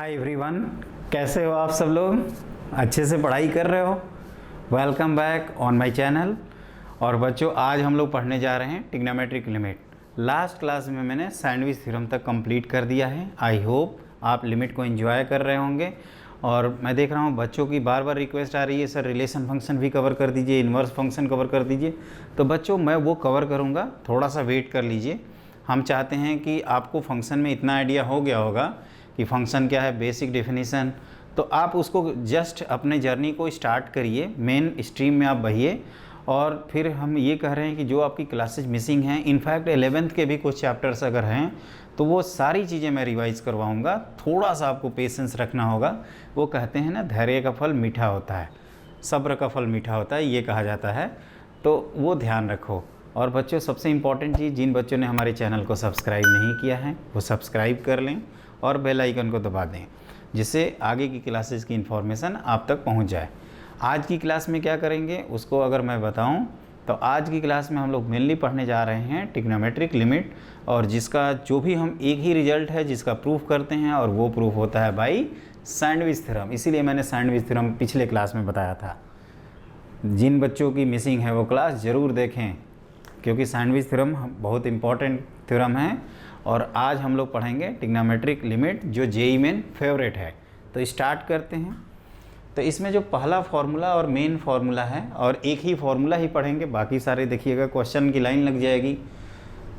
Hi everyone, कैसे हो आप सब लोग? अच्छे से पढ़ाई कर रहे हो? Welcome back on my channel. और बच्चों, आज हम लोग पढ़ने जा रहे हैं ट्रिग्नोमेट्रिक लिमिट। लास्ट क्लास में मैंने सैंडविच थ्योरम तक कंप्लीट कर दिया है। आई होप आप लिमिट को एंजॉय कर रहे होंगे। और मैं देख रहा हूँ बच्चों की बार बार रिक्वेस्ट आ रही है, सर रिलेशन फंक्शन भी कवर कर दीजिए, इन्वर्स फंक्शन कवर कर दीजिए। तो बच्चों, मैं वो कवर करूँगा, थोड़ा सा वेट कर लीजिए। हम चाहते हैं कि आपको फंक्शन में इतना आइडिया हो गया होगा कि फंक्शन क्या है, बेसिक डेफिनेशन, तो आप उसको जस्ट अपने जर्नी को स्टार्ट करिए, मेन स्ट्रीम में आप बहिए। और फिर हम ये कह रहे हैं कि जो आपकी क्लासेज मिसिंग हैं, इनफैक्ट 11th के भी कुछ चैप्टर्स अगर हैं तो वो सारी चीज़ें मैं रिवाइज करवाऊँगा। थोड़ा सा आपको पेशेंस रखना होगा। वो कहते हैं ना, धैर्य का फल मीठा होता है, सब्र का फल मीठा होता है, ये कहा जाता है। तो वो ध्यान रखो। और बच्चों, सबसे इम्पॉर्टेंट चीज़, जिन बच्चों ने हमारे चैनल को सब्सक्राइब नहीं किया है वो सब्सक्राइब कर लें और बेल आइकन को दबा दें, जिससे आगे की क्लासेस की इन्फॉर्मेशन आप तक पहुंच जाए। आज की क्लास में क्या करेंगे उसको अगर मैं बताऊं, तो आज की क्लास में हम लोग मेनली पढ़ने जा रहे हैं ट्रिग्नोमेट्रिक लिमिट, और जिसका जो भी हम एक ही रिजल्ट है जिसका प्रूफ करते हैं, और वो प्रूफ होता है बाई सैंडविच थ्योरम। इसीलिए मैंने सैंडविच थ्योरम पिछले क्लास में बताया था। जिन बच्चों की मिसिंग है वो क्लास ज़रूर देखें, क्योंकि सैंडविच थ्योरम बहुत इंपॉर्टेंट थ्योरम है। और आज हम लोग पढ़ेंगे ट्रिग्नोमेट्रिक लिमिट, जो जेईई मेन फेवरेट है। तो स्टार्ट करते हैं। तो इसमें जो पहला फार्मूला और मेन फार्मूला है, और एक ही फार्मूला ही पढ़ेंगे, बाकी सारे देखिएगा क्वेश्चन की लाइन लग जाएगी।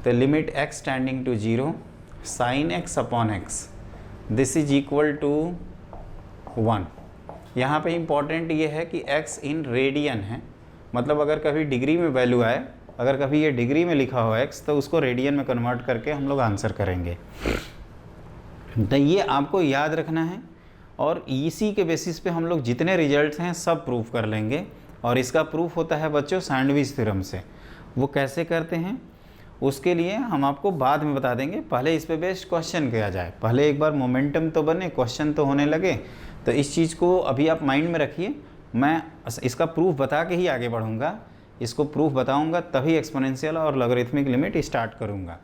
तो limit x tending to 0 sine x upon x this is equal to 1। यहाँ पे इम्पॉर्टेंट ये है कि x इन रेडियन है, मतलब अगर कभी डिग्री में वैल्यू आए, अगर कभी ये डिग्री में लिखा हो x, तो उसको रेडियन में कन्वर्ट करके हम लोग आंसर करेंगे। तो ये आपको याद रखना है, और इसी के बेसिस पे हम लोग जितने रिजल्ट्स हैं सब प्रूफ कर लेंगे। और इसका प्रूफ होता है बच्चों सैंडविच थ्योरम से। वो कैसे करते हैं उसके लिए हम आपको बाद में बता देंगे, पहले इस पे बेस्ड क्वेश्चन किया जाए। पहले एक बार मोमेंटम तो बने, क्वेश्चन तो होने लगे। तो इस चीज़ को अभी आप माइंड में रखिए। मैं इसका प्रूफ बता के ही आगे बढ़ूँगा। इसको प्रूफ बताऊंगा तभी एक्सपोनेंशियल और लॉगरिथमिक लिमिट स्टार्ट करूंगा।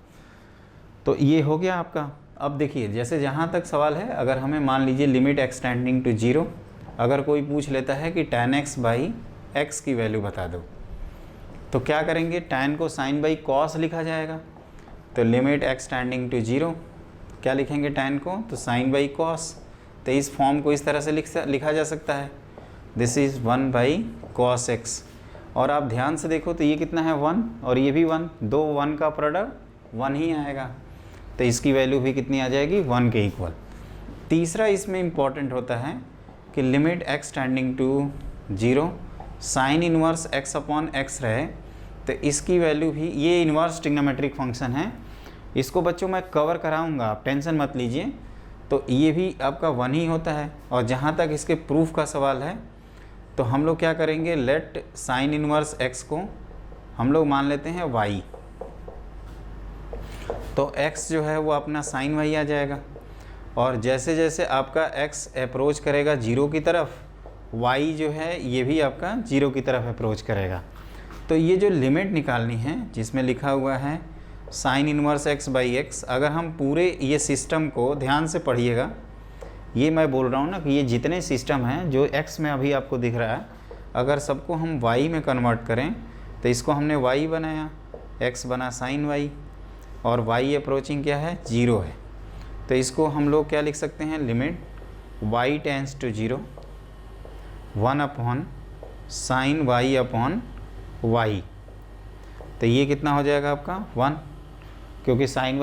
तो ये हो गया आपका। अब देखिए, जैसे जहाँ तक सवाल है, अगर हमें मान लीजिए लिमिट x टेंडिंग टू 0, अगर कोई पूछ लेता है कि tan x बाई एक्स की वैल्यू बता दो, तो क्या करेंगे, tan को sin बाई कॉस लिखा जाएगा। तो लिमिट x टेंडिंग टू 0 क्या लिखेंगे, tan को तो sin बाई कॉस। तो इस फॉर्म को इस तरह से लिखा जा सकता है, this is 1 by cos x. और आप ध्यान से देखो तो ये कितना है 1, और ये भी 1, दो 1 का प्रोडक्ट 1 ही आएगा। तो इसकी वैल्यू भी कितनी आ जाएगी, 1 के इक्वल। तीसरा इसमें इम्पॉर्टेंट होता है कि limit x tending to 0 sine inverse x upon x रहे, तो इसकी वैल्यू भी, ये इनवर्स ट्रिग्नोमेट्रिक फंक्शन है, इसको बच्चों मैं कवर कराऊंगा, आप टेंशन मत लीजिए। तो ये भी आपका 1 ही होता है। और जहाँ तक इसके प्रूफ का सवाल है, तो हम लोग क्या करेंगे, लेट साइन इनवर्स x को हम लोग मान लेते हैं y। तो x जो है वो अपना साइन y आ जाएगा। और जैसे जैसे आपका x अप्रोच करेगा 0 की तरफ, y जो है ये भी आपका 0 की तरफ अप्रोच करेगा। तो ये जो लिमिट निकालनी है, जिसमें लिखा हुआ है sign inverse x by x, अगर हम पूरे ये सिस्टम को ध्यान से पढ़िएगा, ये मैं बोल रहा हूँ ना कि ये जितने सिस्टम हैं जो x में अभी आपको दिख रहा है, अगर सबको हम y में कन्वर्ट करें, तो इसको हमने y बनाया, x बना साइन y, और y अप्रोचिंग क्या है, 0 है। तो इसको हम लोग क्या लिख सकते हैं, limit y tends to 0 1 upon sine y upon y। तो ये कितना हो जाएगा आपका 1, क्योंकि sine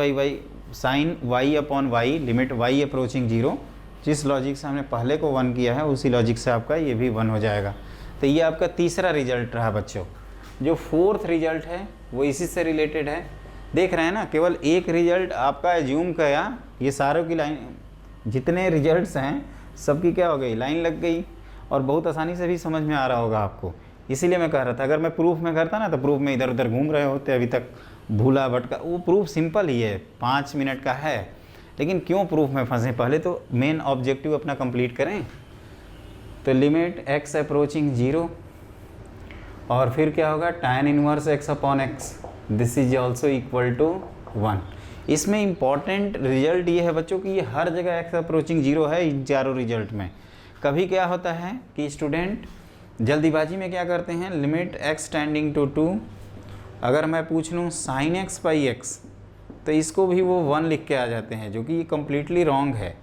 y upon y, limit y approaching 0, जिस लॉजिक से हमने पहले को 1 किया है उसी लॉजिक से आपका ये भी 1 हो जाएगा। तो ये आपका तीसरा रिजल्ट रहा बच्चों। जो फोर्थ रिजल्ट है वो इसी से रिलेटेड है। देख रहे हैं ना, केवल एक रिजल्ट आपका एज्यूम किया, ये सारों की लाइन, जितने रिजल्ट्स हैं सबकी क्या हो गई, लाइन लग गई, और बहुत आसानी से भी समझ में आ रहा होगा आपको। इसीलिए मैं कह रहा था, अगर मैं प्रूफ में करता ना, तो प्रूफ में इधर उधर घूम रहे होते, अभी तक भूला भटका। वो प्रूफ सिंपल ही है, 5 मिनट का है, लेकिन क्यों प्रूफ में फंसे, पहले तो मेन ऑब्जेक्टिव अपना कंप्लीट करें। तो लिमिट x अप्रोचिंग 0, और फिर क्या होगा, tan inverse x upon x, this is also equal to 1। इसमें इम्पॉर्टेंट रिजल्ट ये है बच्चों कि ये हर जगह x अप्रोचिंग 0 है इन चारों रिजल्ट में। कभी क्या होता है कि स्टूडेंट जल्दीबाजी में क्या करते हैं, लिमिट x टेंडिंग टू 2, अगर मैं पूछ लूँ sin x बाई x तो इसको भी वो 1 लिख के आ जाते हैं, जो कि ये कम्प्लीटली रॉन्ग है।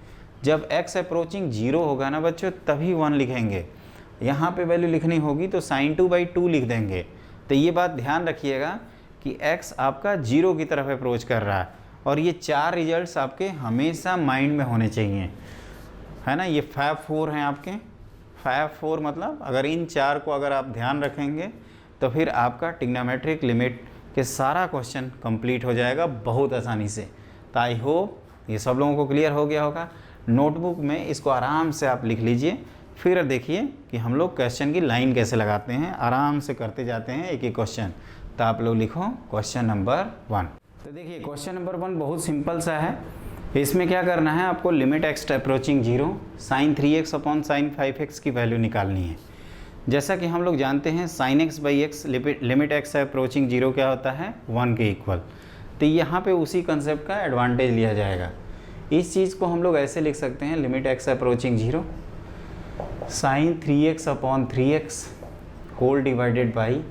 जब x अप्रोचिंग 0 होगा ना बच्चों तभी 1 लिखेंगे, यहाँ पे वैल्यू लिखनी होगी तो sin 2 बाई 2 लिख देंगे। तो ये बात ध्यान रखिएगा कि x आपका 0 की तरफ अप्रोच कर रहा है, और ये 4 रिजल्ट्स आपके हमेशा माइंड में होने चाहिए, है ना। ये फैब 4 हैं आपके, फैब 4 मतलब अगर इन 4 को अगर आप ध्यान रखेंगे तो फिर आपका ट्रिग्नोमेट्रिक लिमिट के सारा क्वेश्चन कंप्लीट हो जाएगा बहुत आसानी से। तो आई होप ये सब लोगों को क्लियर हो गया होगा। नोटबुक में इसको आराम से आप लिख लीजिए, फिर देखिए कि हम लोग क्वेश्चन की लाइन कैसे लगाते हैं, आराम से करते जाते हैं एक एक क्वेश्चन। तो आप लोग लिखो क्वेश्चन नंबर 1। तो देखिए क्वेश्चन नंबर 1 बहुत सिंपल सा है। इसमें क्या करना है, आपको limit x approaching 0 sin 3x upon sin 5x की वैल्यू निकालनी है। जैसा कि हम लोग जानते हैं sin x by x limit x approaching 0 क्या होता है, 1 के इक्वल। तो यहाँ पे उसी कंसेप्ट का एडवांटेज लिया जाएगा। इस चीज़ को हम लोग ऐसे लिख सकते हैं, limit x approaching 0 sin 3x upon 3x whole divided by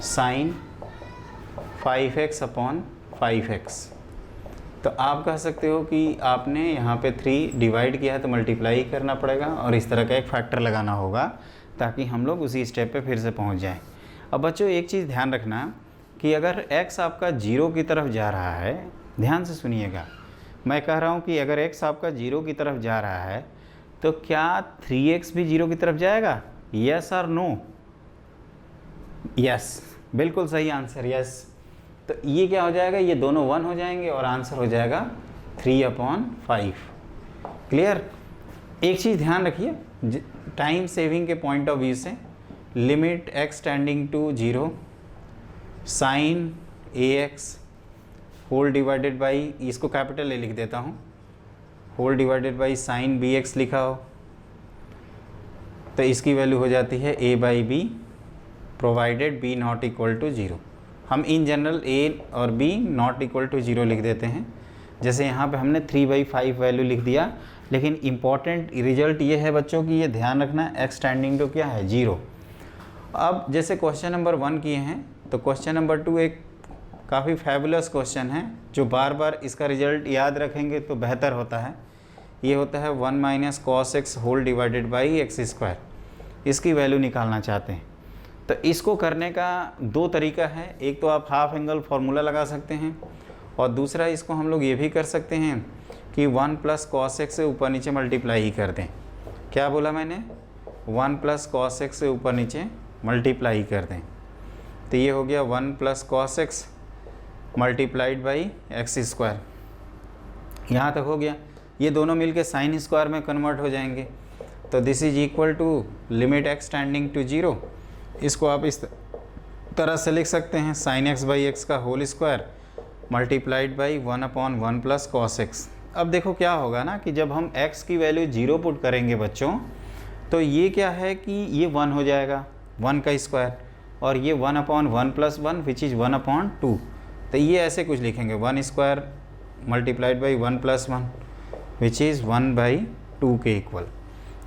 sin 5x upon 5x। तो आप कह सकते हो कि आपने यहाँ पे 3 डिवाइड किया है तो मल्टीप्लाई करना पड़ेगा और इस तरह का एक फैक्टर लगाना होगा ताकि हम लोग उसी स्टेप पे फिर से पहुँच जाएं। अब बच्चों एक चीज़ ध्यान रखना कि अगर x आपका 0 की तरफ जा रहा है, ध्यान से सुनिएगा, मैं कह रहा हूँ कि अगर x आपका 0 की तरफ जा रहा है तो क्या 3x भी 0 की तरफ जाएगा, यस और नो? यस, बिल्कुल सही आंसर, यस। तो ये क्या हो जाएगा, ये दोनों 1 हो जाएंगे और आंसर हो जाएगा 3/5। क्लियर? एक चीज़ ध्यान रखिए, टाइम सेविंग के पॉइंट ऑफ व्यू से, limit x tending to 0 sin ax whole divided by, इसको कैपिटल ए लिख देता हूँ, whole divided by sin bx लिखा हो तो इसकी वैल्यू हो जाती है a by b provided b not equal to 0। हम इन जनरल a और b नॉट इक्वल टू 0 लिख देते हैं। जैसे यहाँ पे हमने 3/5 वैल्यू लिख दिया, लेकिन इम्पॉर्टेंट रिजल्ट ये है बच्चों की ये ध्यान रखना, x टेंडिंग टू क्या है, 0। अब जैसे क्वेश्चन नंबर 1 किए हैं तो क्वेश्चन नंबर 2 एक काफ़ी फैबुलस क्वेश्चन है, जो बार बार इसका रिजल्ट याद रखेंगे तो बेहतर होता है। ये होता है 1 minus cos x whole divided by x square, इसकी वैल्यू निकालना चाहते हैं। तो इसको करने का 2 तरीका है, एक तो आप हाफ एंगल फार्मूला लगा सकते हैं और दूसरा इसको हम लोग ये भी कर सकते हैं कि 1 प्लस कॉस एक्स से ऊपर नीचे मल्टीप्लाई ही कर दें। क्या बोला मैंने, 1 प्लस कॉस एक्स से ऊपर नीचे मल्टीप्लाई कर दें। तो ये हो गया 1 plus cos x multiplied by x square, यहाँ तक हो गया। ये दोनों मिलके साइन स्क्वायर में कन्वर्ट हो जाएंगे। तो this is equal to limit x tending to 0, इसको आप इस तरह से लिख सकते हैं, साइन एक्स बाई एक्स का whole square multiplied by 1/1 plus cos x. अब देखो क्या होगा ना कि जब हम x की वैल्यू 0 पुट करेंगे बच्चों, तो ये क्या है कि ये 1 हो जाएगा, 1 का स्क्वायर, और ये 1/1 प्लस 1 विच इज़ 1/2। तो ये ऐसे कुछ लिखेंगे, 1 square multiplied by 1 plus 1 which is 1/2 के इक्वल।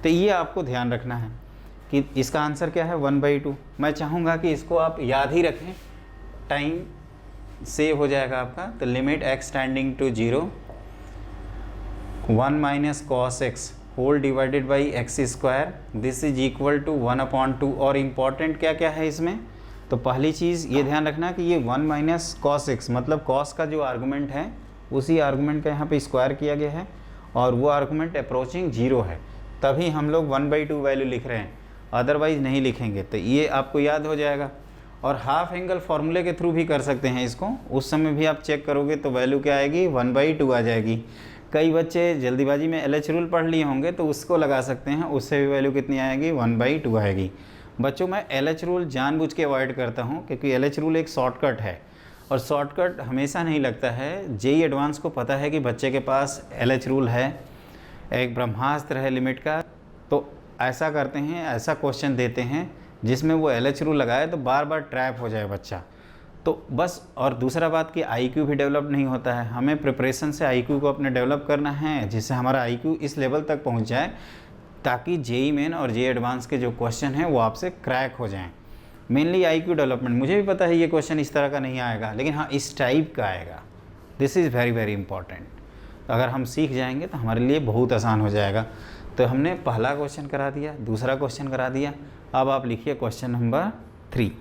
तो ये आपको ध्यान रखना है कि इसका आंसर क्या है, 1/2। मैं चाहूँगा कि इसको आप याद ही रखें, टाइम सेव हो जाएगा आपका। तो limit x tending to 0 1 minus cos x whole divided by x square, this is equal to 1/2। और इम्पॉर्टेंट क्या क्या है इसमें, तो पहली चीज़ ये ध्यान रखना कि ये 1 माइनस कॉस एक्स मतलब कॉस का जो आर्गूमेंट है उसी आर्गूमेंट का यहाँ पे स्क्वायर किया गया है, और वो आर्गूमेंट अप्रोचिंग 0 है, तभी हम लोग 1/2 वैल्यू लिख रहे हैं, अदरवाइज़ नहीं लिखेंगे। तो ये आपको याद हो जाएगा। और हाफ एंगल फार्मूले के थ्रू भी कर सकते हैं इसको, उस समय भी आप चेक करोगे तो वैल्यू क्या आएगी, 1/2 आ जाएगी। कई बच्चे जल्दीबाजी में LH रूल पढ़ लिए होंगे तो उसको लगा सकते हैं, उससे भी वैल्यू कितनी आएगी, 1/2 आएगी। बच्चों मैं LH रूल जानबूझ के अवॉइड करता हूँ क्योंकि LH रूल एक शॉर्टकट है, और शॉर्टकट हमेशा नहीं लगता है। JEE एडवांस को पता है कि बच्चे के पास LH रूल है, एक ब्रह्मास्त्र है लिमिट का, तो ऐसा करते हैं, ऐसा क्वेश्चन देते हैं जिसमें वो LH रूल लगाए तो बार बार ट्रैप हो जाए बच्चा। तो बस, और दूसरा बात कि आईक्यू भी डेवलप नहीं होता है, हमें प्रिपरेशन से आईक्यू को अपने डेवलप करना है, जिससे हमारा आईक्यू इस लेवल तक पहुंच जाए ताकि जेईई मेन और जेईई एडवांस के जो क्वेश्चन हैं वो आपसे क्रैक हो जाएं। मेनली आईक्यू डेवलपमेंट, मुझे भी पता है ये क्वेश्चन इस तरह का नहीं आएगा, लेकिन हाँ इस टाइप का आएगा। This is very very important. अगर हम सीख जाएंगे तो हमारे लिए बहुत आसान हो जाएगा। तो हमने पहला क्वेश्चन करा दिया, दूसरा क्वेश्चन करा दिया। अब आप लिखिए क्वेश्चन नंबर 3।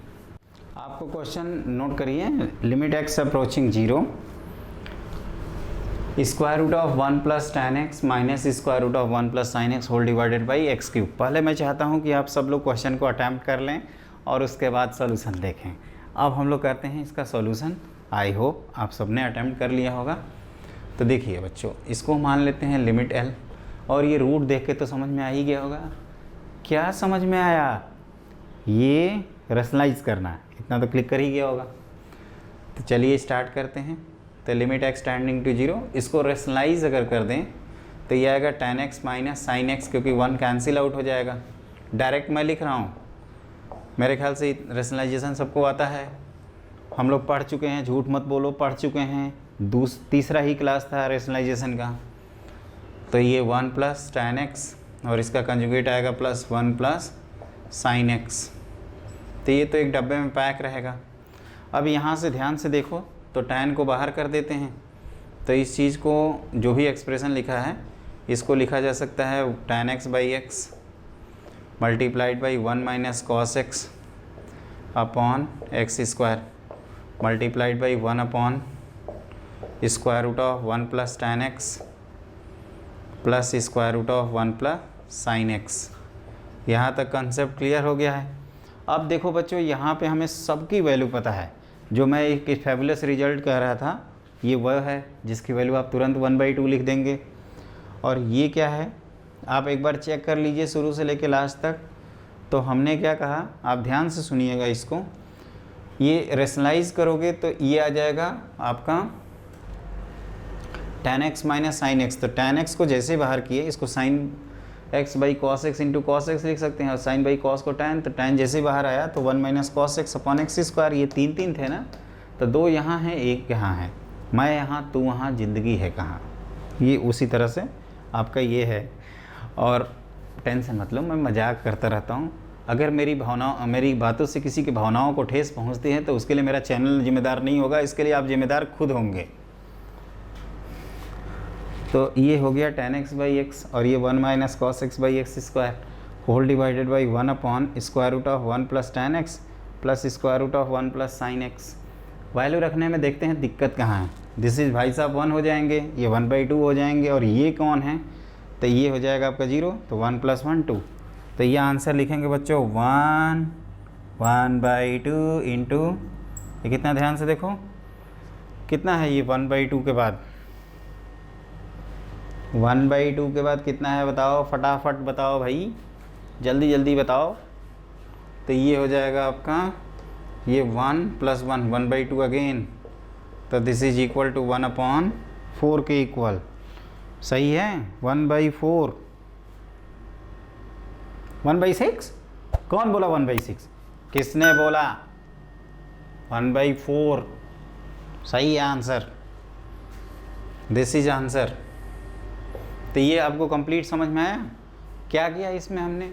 आपको क्वेश्चन नोट करिए, limit x approaching 0, square root of 1 plus tan x minus square root of 1 plus sin x whole divided by x cube. पहले मैं चाहता हूँ कि आप सब लोग क्वेश्चन को अटैम्प्ट कर लें और उसके बाद सॉल्यूशन देखें। अब हम लोग करते हैं इसका सॉल्यूशन। आई होप आप सबने अटैम्प्ट कर लिया होगा। तो देखिए बच्चों, इसको मान लेते हैं लिमिट l, और ये रूट देख के तो समझ में आ ही गया होगा। क्या समझ में आया? ये रैशनलाइज करना है, इतना तो क्लिक कर ही गया होगा। तो चलिए स्टार्ट करते हैं। तो लिमिट x टेंडिंग टू 0, इसको रैशनलाइज अगर कर दें तो ये आएगा tan x minus sine x, क्योंकि 1 कैंसिल आउट हो जाएगा। डायरेक्ट मैं लिख रहा हूँ, मेरे ख्याल से रैशनलाइजेशन सबको आता है, हम लोग पढ़ चुके हैं, झूठ मत बोलो, पढ़ चुके हैं। तीसरा ही क्लास था रैशनलाइजेशन का। तो ये 1 प्लस tan x और इसका कंजुगेट आएगा प्लस 1 प्लस साइन एक्स। तो ये तो एक डब्बे में पैक रहेगा। अब यहाँ से ध्यान से देखो तो tan को बाहर कर देते हैं। तो इस चीज़ को, जो भी एक्सप्रेशन लिखा है, इसको लिखा जा सकता है tan x by x multiplied by 1 minus cos x upon x square multiplied by 1 upon square root of 1 plus tan x plus square root of 1 plus sine x. यहाँ तक कंसेप्ट क्लियर हो गया है। अब देखो बच्चों, यहाँ पे हमें सबकी वैल्यू पता है। जो मैं एक फैबुलस रिजल्ट कह रहा था, ये वह है जिसकी वैल्यू आप तुरंत 1/2 लिख देंगे। और ये क्या है, आप एक बार चेक कर लीजिए शुरू से लेके लास्ट तक। तो हमने क्या कहा, आप ध्यान से सुनिएगा इसको। ये रैशनलाइज करोगे तो ये आ जाएगा आपका tan x minus sine x. तो tan x को जैसे बाहर किए, इसको sine x by cos x into cos x लिख सकते हैं, और साइन बाई कॉस को tan। तो tan जैसे बाहर आया तो 1 minus cos x upon x square. ये 3 थे ना, तो 2 यहाँ हैं, 1 यहाँ है, मैं यहाँ तू वहाँ, ज़िंदगी है कहाँ। ये उसी तरह से आपका ये है। और टेंशन मत लो, मैं मजाक करता रहता हूँ। अगर मेरी बातों से किसी की भावनाओं को ठेस पहुँचती है तो उसके लिए मेरा चैनल जिम्मेदार नहीं होगा, इसके लिए आप जिम्मेदार खुद होंगे। तो ये हो गया tan x बाई एक्स, और ये 1 minus cos x by x square whole divided by 1 upon square root of 1 plus tan x plus square root of 1 plus sine x. Value रखने में देखते हैं दिक्कत कहाँ है। दिस इज़ भाई साहब 1 हो जाएंगे, ये 1/2 हो जाएंगे, और ये कौन है, तो ये हो जाएगा आपका 0। तो 1 + 1 2। तो ये आंसर लिखेंगे बच्चों 1/2 इंटू, ये कितना, ध्यान से देखो कितना है ये 1/2 के बाद, 1/2 के बाद कितना है बताओ, फटाफट बताओ भाई, जल्दी जल्दी बताओ। तो ये हो जाएगा आपका ये 1 + 1 1/2 अगेन। तो दिस इज इक्वल टू 1/4 के इक्वल। सही है, 1/4। 1/6? कौन बोला 1/6? किसने बोला? 1/4 सही है आंसर। This is answer. तो ये आपको कंप्लीट समझ में आया? क्या किया इसमें हमने?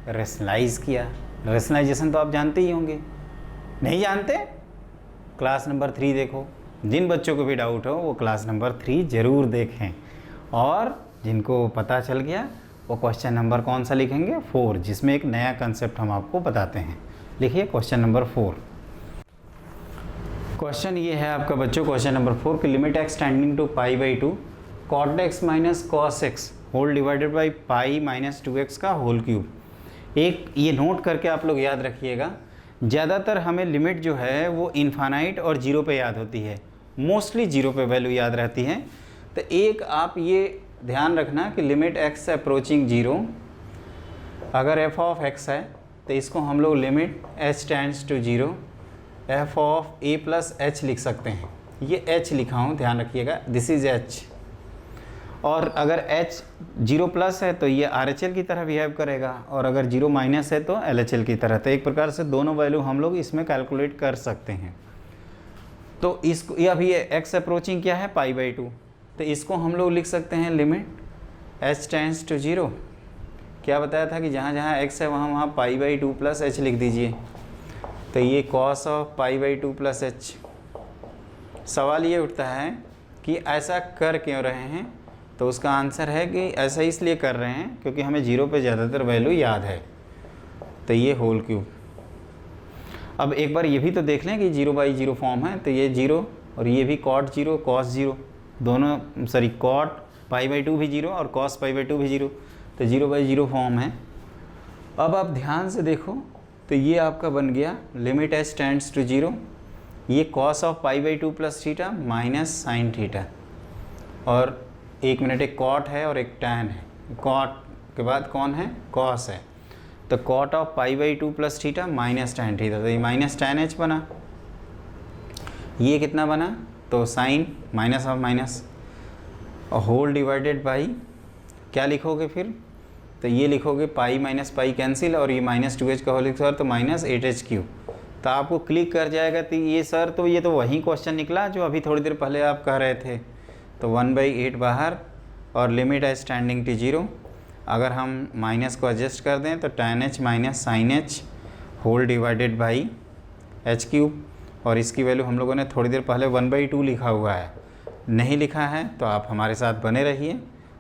रैशनलाइज किया। रैशनलाइजेशन तो आप जानते ही होंगे, नहीं जानते? क्लास नंबर 3 देखो। जिन बच्चों को भी डाउट हो वो क्लास नंबर 3 ज़रूर देखें, और जिनको पता चल गया वो क्वेश्चन नंबर कौन सा लिखेंगे, 4, जिसमें एक नया कंसेप्ट हम आपको बताते हैं। लिखिए क्वेश्चन नंबर 4। क्वेश्चन ये है आपका बच्चों, क्वेश्चन नंबर 4 की limit x tending to π/2 cot x minus cos x whole divided by pi minus 2x का होल क्यूब। एक ये नोट करके आप लोग याद रखिएगा, ज़्यादातर हमें लिमिट जो है वो इनफाइनाइट और 0 पे याद होती है, मोस्टली 0 पे वैल्यू याद रहती है। तो एक आप ये ध्यान रखना कि लिमिट x अप्रोचिंग 0, अगर f ऑफ x है तो इसको हम लोग limit h tends to 0 f of a plus h लिख सकते हैं। ये h लिखा हूँ, ध्यान रखिएगा, दिस इज h। और अगर h 0+ है तो ये RHL की तरह बिहेव करेगा, और अगर 0- है तो LHL की तरह। तो एक प्रकार से दोनों वैल्यू हम लोग इसमें कैलकुलेट कर सकते हैं। तो इसको ये अभी एक्स अप्रोचिंग क्या है π/2, तो इसको हम लोग लिख सकते हैं लिमिट h टेंड्स टू 0। क्या बताया था कि जहाँ जहाँ x है वहाँ वहाँ π/2 प्लस h लिख दीजिए। तो ये cos ऑफ π/2 प्लस h। सवाल ये उठता है कि ऐसा कर क्यों रहे हैं, तो उसका आंसर है कि ऐसा इसलिए कर रहे हैं क्योंकि हमें 0 पे ज़्यादातर वैल्यू याद है। तो ये होल क्यूब। अब एक बार ये भी तो देख लें कि 0/0 फॉर्म है, तो ये 0 और ये भी cot 0 cos 0 दोनों, सॉरी cot π/2 भी 0 और cos π/2 भी 0, तो 0/0 फॉर्म है। अब आप ध्यान से देखो तो ये आपका बन गया लिमिट h टेंड्स टू 0, ये cos of π/2 plus theta minus sine theta, और एक मिनट एक cot है और एक tan है। cot के बाद कौन है, cos है, तो cot of π/2 plus theta minus tan theta, तो ये माइनस tan h बना। ये कितना बना, तो साइन माइनस ऑफ माइनस और होल डिवाइडेड बाई क्या लिखोगे फिर, तो ये लिखोगे पाई माइनस पाई कैंसिल और ये माइनस 2h का होल स्क्वायर, तो माइनस 8h3। तो आपको क्लिक कर जाएगा। तो ये सर तो ये तो वही क्वेश्चन निकला जो अभी थोड़ी देर पहले आप कह रहे थे। तो 1/8 बाहर और लिमिट है स्टैंडिंग टू 0। अगर हम माइनस को एडजस्ट कर दें तो tan h minus sine h whole divided by h3, और इसकी वैल्यू हम लोगों ने थोड़ी देर पहले 1/2 लिखा हुआ है। नहीं लिखा है तो आप हमारे साथ बने रहिए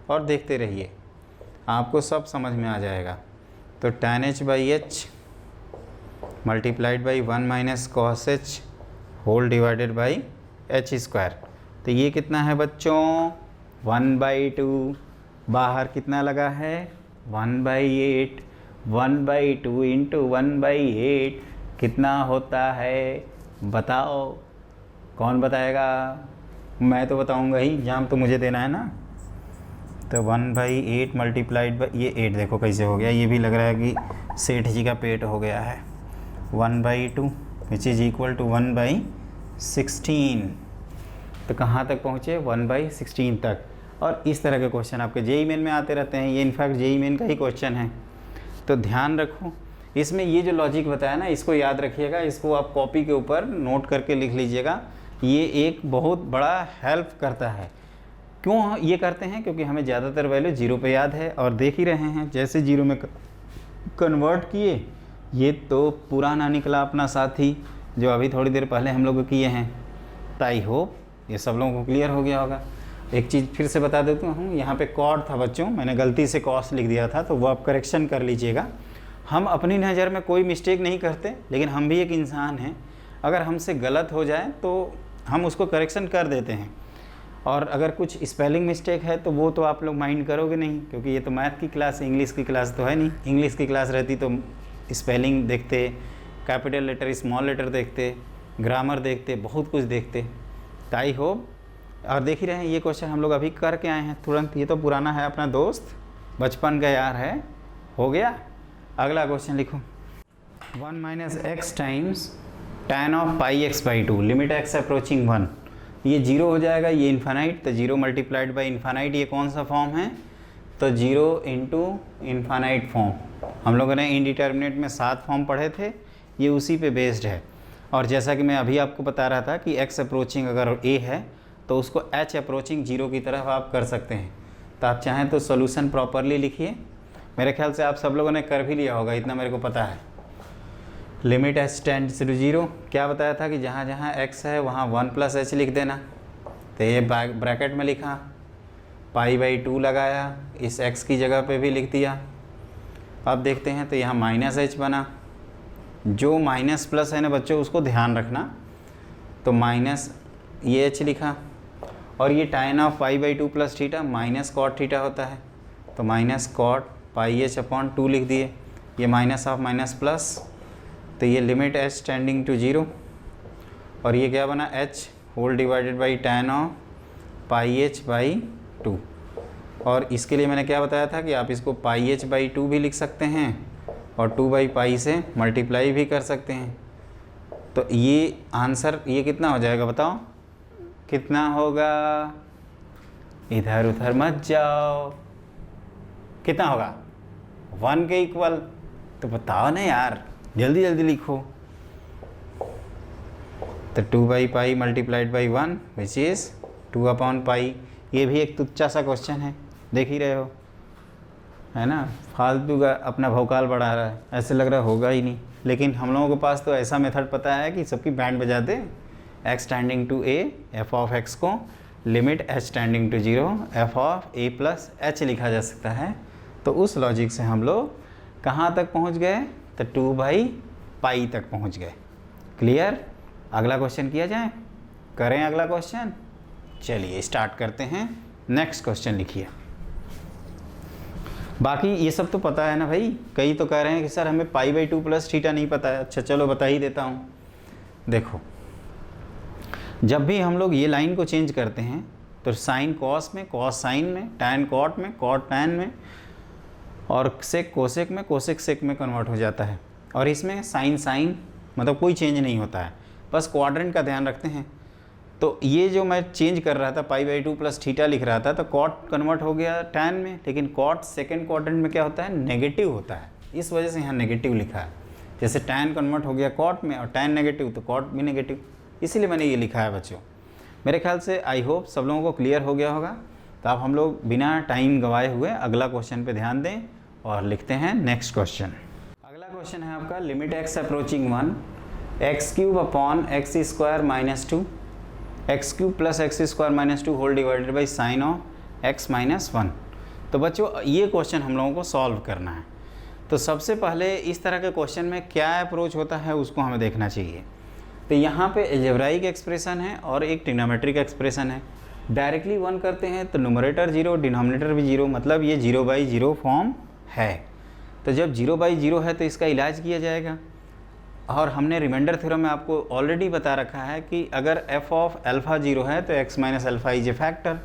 और देखते रहिए, आपको सब समझ में आ जाएगा। तो tan h/h multiplied by 1 minus cos h whole divided by h²। तो ये कितना है बच्चों, 1/2, बाहर कितना लगा है 1/8, 1/2 इंटू 1/8 कितना होता है बताओ, कौन बताएगा, मैं तो बताऊंगा ही, एग्जाम तो मुझे देना है ना। तो 1/8 मल्टीप्लाइड बाई ये 8 देखो कैसे हो गया, ये भी लग रहा है कि सेठ जी का पेट हो गया है। 1/2 विच इज़ इक्वल टू 1/16। तो कहाँ तक पहुँचे, 1/16 तक। और इस तरह के क्वेश्चन आपके जेईई मेन में आते रहते हैं, ये इनफैक्ट जेईई मेन का ही क्वेश्चन है। तो ध्यान रखो, इसमें ये जो लॉजिक बताया ना, इसको याद रखिएगा, इसको आप कॉपी के ऊपर नोट करके लिख लीजिएगा। ये एक बहुत बड़ा हेल्प करता है। क्यों ये करते हैं, क्योंकि हमें ज़्यादातर वैल्यू 0 पे याद है, और देख ही रहे हैं जैसे 0 में कन्वर्ट किए, ये तो पुराना निकला अपना साथी जो अभी थोड़ी देर पहले हम लोग किए हैं। तो आई होप ये सब लोगों को क्लियर हो गया होगा। एक चीज़ फिर से बता देता हूँ, यहाँ पे कॉट था बच्चों, मैंने गलती से कॉस लिख दिया था, तो वो आप करेक्शन कर लीजिएगा। हम अपनी नज़र में कोई मिस्टेक नहीं करते, लेकिन हम भी एक इंसान हैं, अगर हमसे गलत हो जाए तो हम उसको करेक्शन कर देते हैं। और अगर कुछ स्पेलिंग मिस्टेक है तो वो तो आप लोग माइंड करोगे नहीं, क्योंकि ये तो मैथ की क्लास है, इंग्लिश की क्लास तो है नहीं। इंग्लिश की क्लास रहती तो स्पेलिंग देखते, कैपिटल लेटर स्मॉल लेटर देखते, ग्रामर देखते, बहुत कुछ देखते। तो आई होप, और देख ही रहे हैं ये क्वेश्चन हम लोग अभी करके आए हैं तुरंत, ये तो पुराना है, अपना दोस्त बचपन का यार है, हो गया। अगला क्वेश्चन लिखो, 1 minus x times tan of πx/2 limit x approaching 1। ये 0 हो जाएगा, ये इन्फानाइट, तो 0 मल्टीप्लाइड बाई इन्फानाइट, ये कौन सा फॉर्म है, तो 0 इंटू इन्फानाइट फॉर्म। हम लोगों ने इनडिटर्मिनेट में 7 फॉर्म पढ़े थे, ये उसी पे बेस्ड है। और जैसा कि मैं अभी आपको बता रहा था कि x अप्रोचिंग अगर a है तो उसको h अप्रोचिंग 0 की तरफ आप कर सकते हैं। तो आप चाहें तो सोल्यूशन प्रॉपरली लिखिए, मेरे ख्याल से आप सब लोगों ने कर भी लिया होगा, इतना मेरे को पता है। लिमिट h टेंड्स टू 0, क्या बताया था कि जहाँ जहाँ x है वहाँ 1 प्लस h लिख देना। तो ये ब्रैकेट में लिखा, π/2 लगाया, इस x की जगह पे भी लिख दिया। अब देखते हैं तो यहाँ माइनस h बना, जो माइनस प्लस है ना बच्चों उसको ध्यान रखना, तो माइनस ये h लिखा, और ये tan of π/2 plus theta minus cot theta होता है, तो माइनस कॉट πh/2 लिख दिए, ये माइनस ऑफ माइनस प्लस, तो ये लिमिट h टेंडिंग टू 0, और ये क्या बना h whole divided by tan of πh/2। और इसके लिए मैंने क्या बताया था कि आप इसको πh/2 भी लिख सकते हैं और 2/π से मल्टीप्लाई भी कर सकते हैं। तो ये आंसर ये कितना हो जाएगा बताओ, कितना होगा, इधर उधर मत जाओ, कितना होगा 1 के इक्वल। तो बताओ ना यार, जल्दी जल्दी लिखो। तो 2/पाई मल्टीप्लाइड बाई 1 विच इज़ 2/पाई। ये भी एक तुच्चा सा क्वेश्चन है, देख ही रहे हो, है ना, फालतू का अपना भौकाल बढ़ा रहा है, ऐसे लग रहा होगा ही नहीं। लेकिन हम लोगों के पास तो ऐसा मेथड पता है कि सबकी बैंड बजा दे। x tending to a, f of x को limit h tending to 0 f of a plus h लिखा जा सकता है। तो उस लॉजिक से हम लोग कहाँ तक पहुँच गए, तो 2/पाई तक पहुँच गए। क्लियर। अगला क्वेश्चन किया जाए, करें अगला क्वेश्चन। चलिए स्टार्ट करते हैं। नेक्स्ट क्वेश्चन लिखिए। बाकी ये सब तो पता है ना भाई, कई तो कह रहे हैं कि सर हमें π/2 प्लस थीटा नहीं पता है। अच्छा चलो बता ही देता हूँ। देखो, जब भी हम लोग ये लाइन को चेंज करते हैं तो साइन कॉस में, कॉस साइन में, टैन कॉट में, कॉट टैन में, और सेक कोसेक में, कोसेक सेक में कन्वर्ट हो जाता है। और इसमें साइन साइन मतलब कोई चेंज नहीं होता है, बस क्वाड्रेंट का ध्यान रखते हैं। तो ये जो मैं चेंज कर रहा था π/2 प्लस थीटा लिख रहा था, तो कॉट कन्वर्ट हो गया टैन में, लेकिन कॉट सेकेंड क्वाड्रेंट में क्या होता है, नेगेटिव होता है। इस वजह से यहाँ नेगेटिव लिखा है। जैसे टैन कन्वर्ट हो गया कॉट में और टैन नेगेटिव तो कॉट भी नेगेटिव, इसीलिए मैंने ये लिखा है बच्चों। मेरे ख्याल से आई होप सब लोगों को क्लियर हो गया होगा। तो अब हम लोग बिना टाइम गंवाए हुए अगला क्वेश्चन पे ध्यान दें और लिखते हैं नेक्स्ट क्वेश्चन। अगला क्वेश्चन है आपका limit x approaching 1 x³ - x² x³ + x² - 2 whole divided by sine of x - 1। तो बच्चों ये क्वेश्चन हम लोगों को सॉल्व करना है। तो सबसे पहले इस तरह के क्वेश्चन में क्या अप्रोच होता है उसको हमें देखना चाहिए। तो यहाँ पे एल्जेब्राइक एक्सप्रेशन है और एक ट्रिग्नोमेट्रिक एक्सप्रेशन है। डायरेक्टली 1 करते हैं तो न्यूमरेटर 0 डिनोमिनेटर भी 0, मतलब ये 0/0 फॉर्म है। तो जब 0/0 है तो इसका इलाज किया जाएगा। और हमने रिमाइंडर थ्योरम में आपको ऑलरेडी बता रखा है कि अगर f ऑफ अल्फ़ा 0 है तो x - alpha is a factor.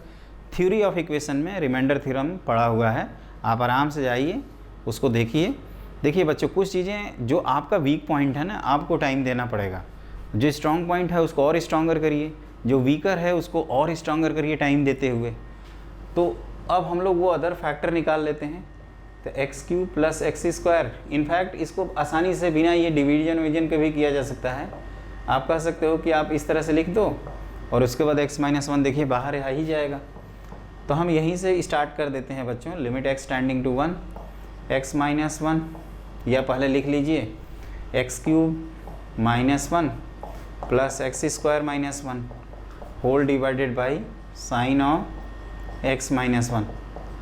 Theory of equation में रिमाइंडर थ्योरम पढ़ा हुआ है, आप आराम से जाइए उसको देखिए। देखिए बच्चों, कुछ चीज़ें जो आपका वीक पॉइंट है ना, आपको टाइम देना पड़ेगा। जो स्ट्रॉन्ग पॉइंट है उसको और स्ट्रॉन्गर करिए, जो वीकर है उसको और स्ट्रॉन्गर करिए टाइम देते हुए। तो अब हम लोग वो अदर फैक्टर निकाल लेते हैं। तो x³ + x², इनफैक्ट इसको आसानी से बिना ये डिवीजन विजन के भी किया जा सकता है। आप कह सकते हो कि आप इस तरह से लिख दो और उसके बाद x - 1 देखिए बाहर आ ही जाएगा। तो हम यहीं से स्टार्ट कर देते हैं बच्चों। Limit x tending to 1 x - 1, या पहले लिख लीजिए x³ - 1 + x² - 1 whole divided by sine of x - 1।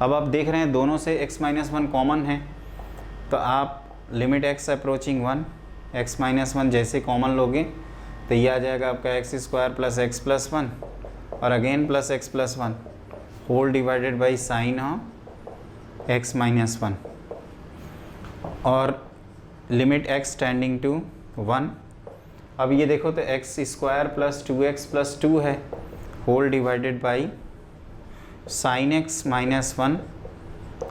अब आप देख रहे हैं दोनों से x - 1 कॉमन है, तो आप लिमिट x अप्रोचिंग 1 x - 1 जैसे कॉमन लोगे तो ये आ जाएगा आपका x² + x + 1 और again plus x + 1 whole divided by sine of x - 1। और लिमिट x टेंडिंग टू 1। अब ये देखो तो x² + 2x + 2 है whole divided by sine x - 1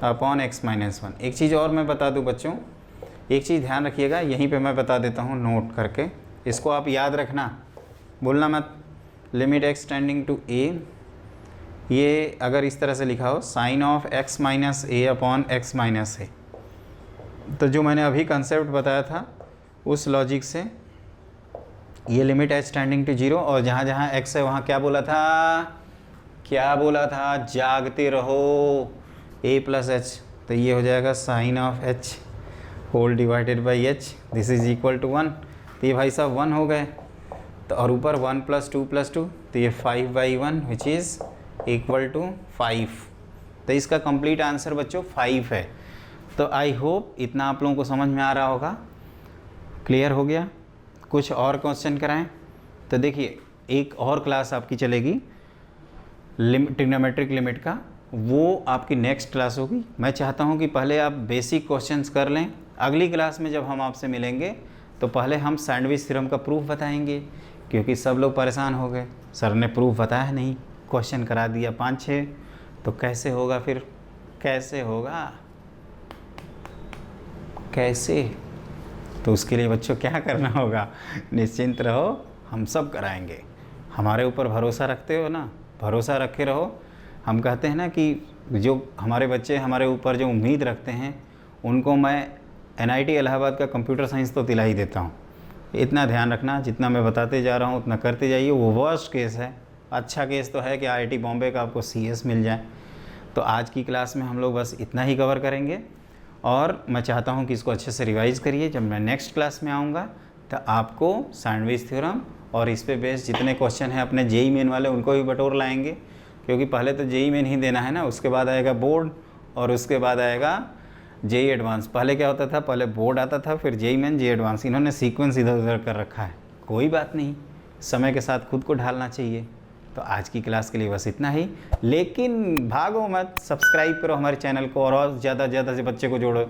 upon x - 1। एक चीज़ और मैं बता दूं बच्चों, एक चीज़ ध्यान रखिएगा, यहीं पे मैं बता देता हूँ नोट करके, इसको आप याद रखना, भूलना मत। Limit x tending to a, ये अगर इस तरह से लिखा हो sine of x - a upon x - a, तो जो मैंने अभी कंसेप्ट बताया था उस लॉजिक से ये लिमिट h टेंडिंग टू 0 और जहाँ जहाँ x है वहाँ क्या बोला था, क्या बोला था, जागते रहो a + h। तो ये हो जाएगा sine of h whole divided by h, this is equal to 1। तो ये भाई साहब 1 हो गए। तो और ऊपर 1 + 2 + 2, तो ये 5/1 विच इज़ इक्वल टू 5। तो इसका कंप्लीट आंसर बच्चों 5 है। तो आई होप इतना आप लोगों को समझ में आ रहा होगा, क्लियर हो गया। कुछ और क्वेश्चन कराएं तो देखिए एक और क्लास आपकी चलेगी ट्रिग्नोमेट्रिक लिमिट का, वो आपकी नेक्स्ट क्लास होगी। मैं चाहता हूं कि पहले आप बेसिक क्वेश्चंस कर लें। अगली क्लास में जब हम आपसे मिलेंगे तो पहले हम सैंडविच थ्योरम का प्रूफ बताएंगे, क्योंकि सब लोग परेशान हो गए, सर ने प्रूफ बताया नहीं, क्वेश्चन करा दिया 5-6, तो कैसे होगा फिर, कैसे होगा, कैसे। तो उसके लिए बच्चों क्या करना होगा, निश्चिंत रहो, हम सब कराएंगे। हमारे ऊपर भरोसा रखते हो ना, भरोसा रखे रहो। हम कहते हैं ना कि जो हमारे बच्चे हमारे ऊपर जो उम्मीद रखते हैं उनको मैं NIT इलाहाबाद का कंप्यूटर साइंस तो दिला ही देता हूँ। इतना ध्यान रखना, जितना मैं बताते जा रहा हूँ उतना करते जाइए। वो वर्स्ट केस है, अच्छा केस तो है कि IIT बॉम्बे का आपको CS मिल जाए। तो आज की क्लास में हम लोग बस इतना ही कवर करेंगे और मैं चाहता हूँ कि इसको अच्छे से रिवाइज़ करिए। जब मैं नेक्स्ट क्लास में आऊँगा तो आपको सैंडविच थ्योरम और इस पे बेस्ड जितने क्वेश्चन हैं अपने JEE मेन वाले उनको भी बटोर लाएंगे, क्योंकि पहले तो JEE मेन ही देना है ना, उसके बाद आएगा बोर्ड और उसके बाद आएगा JEE एडवांस। पहले क्या होता था, पहले बोर्ड आता था फिर JEE मेन JEE एडवांस, इन्होंने सीक्वेंस इधर उधर कर रखा है। कोई बात नहीं, समय के साथ खुद को ढालना चाहिए। तो आज की क्लास के लिए बस इतना ही, लेकिन भागो मत, सब्सक्राइब करो हमारे चैनल को और ज़्यादा से बच्चे को जोड़ो।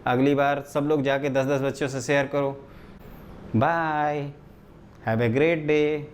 अगली बार सब लोग जाके 10-10 बच्चों से शेयर करो। Bye, have a great day.